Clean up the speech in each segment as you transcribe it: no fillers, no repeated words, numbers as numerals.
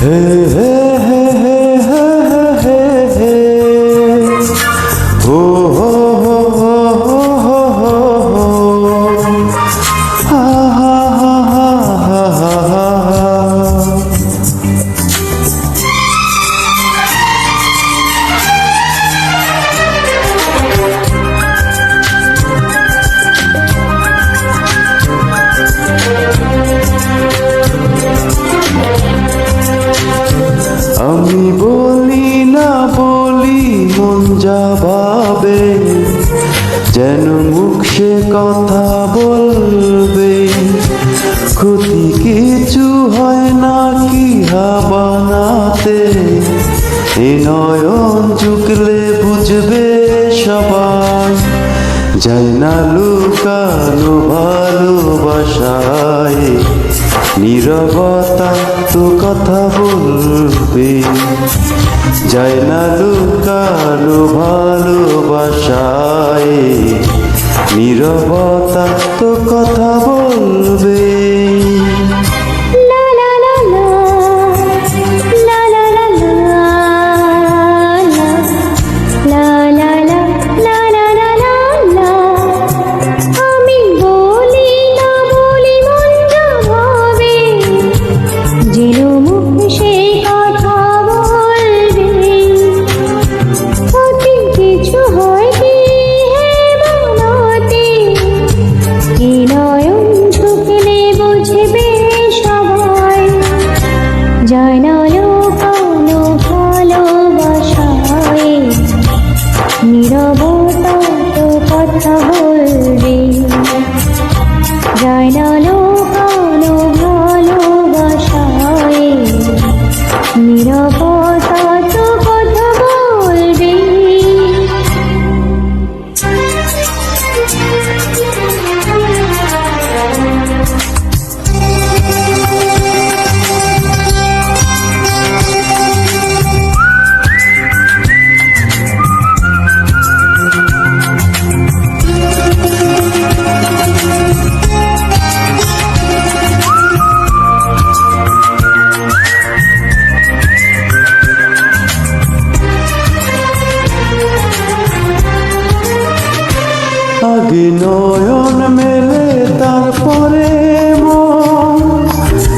হে হে হে হে হে হে হে হো হো হো হো হো হো হো হা হা হা হা হা হা হা। আমি বলি না বলি মন যা ভাবে, যেন মুখ সে কথা বলবে। ক্ষতি কিছু হয় না কি বানাতে, এ নয়ন ঝুঁকলে বুঝবে সবাই। যায় না লুকানো ভালোবাসায়, নীরবতা তো কথা বলবে। যায় না লুকানো ভালোবাসায়, নীরবতা তো কথা বলবে। যায় না লুকানো ভালোবাসায়, নীরবতা তো কথা বলবে। যায় না লুকানো ভালোবাসায়, নীরবতা তো কথা বলবে। আগে নয়ন মেলে তারপরে মন,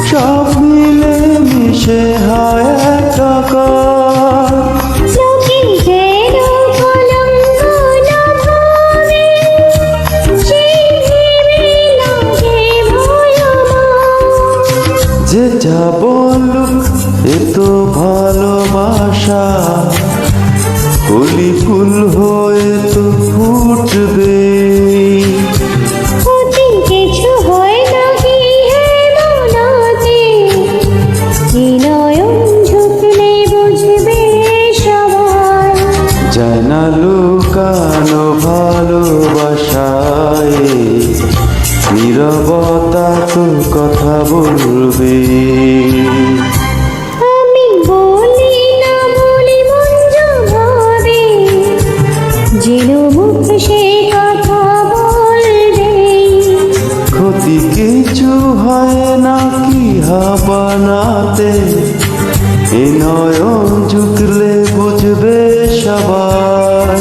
সব মিলে মিশে হয় একাকার। যে যা বলুক এ তো ভালোবাসা, কলি ফুল হয়ে তো ফুটবে। কিছু হয় নাকি মনাতে, নয়ন ঝুঁকলে বুঝবে সবাই। যায় না লুকানো ভালোবাসায়, নীরবতা তো কথা বলবে। আমি বলি না বলি মন যা ভাবে, যেন মুখ সে কথা বলবে। ক্ষতি কিছু হয় না কি বানাতে, এ নয়ন ঝুঁকলে বুঝবে সবাই।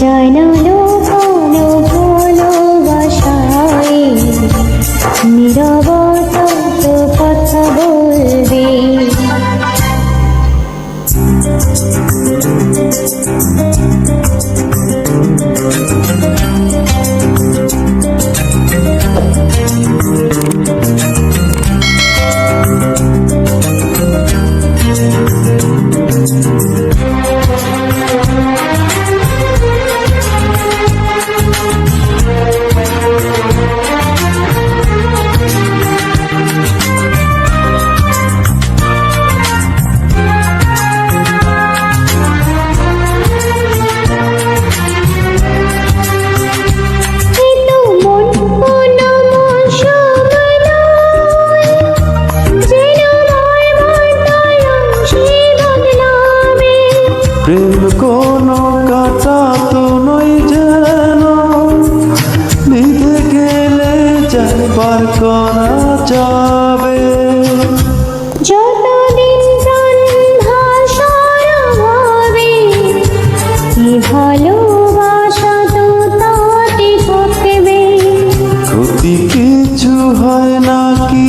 যায় না লুকানো ভালোবাসায়, নীরবতা তো কথা বলবে। প্রেম কোনো কাটা তো নয় যেন, বিধে গেলে যাবার করা যাবে। যত হয় না কি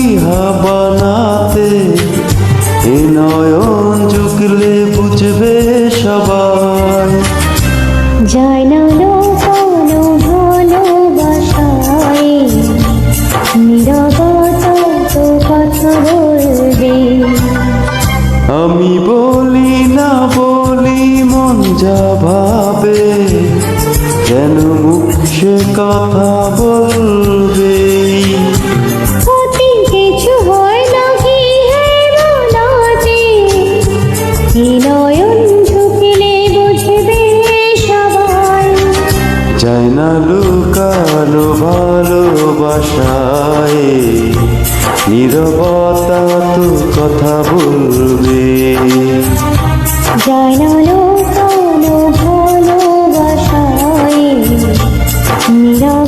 বানাতে, এ নয়ন ঝুঁকলে বুঝবে সবাই। যায় না লুকানো ভালোবাসায়, নীরবতা তো কথা বলবে। আমি বলি না বলি মন যা ভাবে, যেন মুখ সে কথা বলবে। অতি কিছু হয় নাকি হে বলাতে, এ নয়ন ঝুঁকলে বুঝবে সবাই। যায় না লুকানো ভালোবাসায়, নীরবতা তো কথা বলবে। যায় না লুকানো ভালোবাসায়, নীরব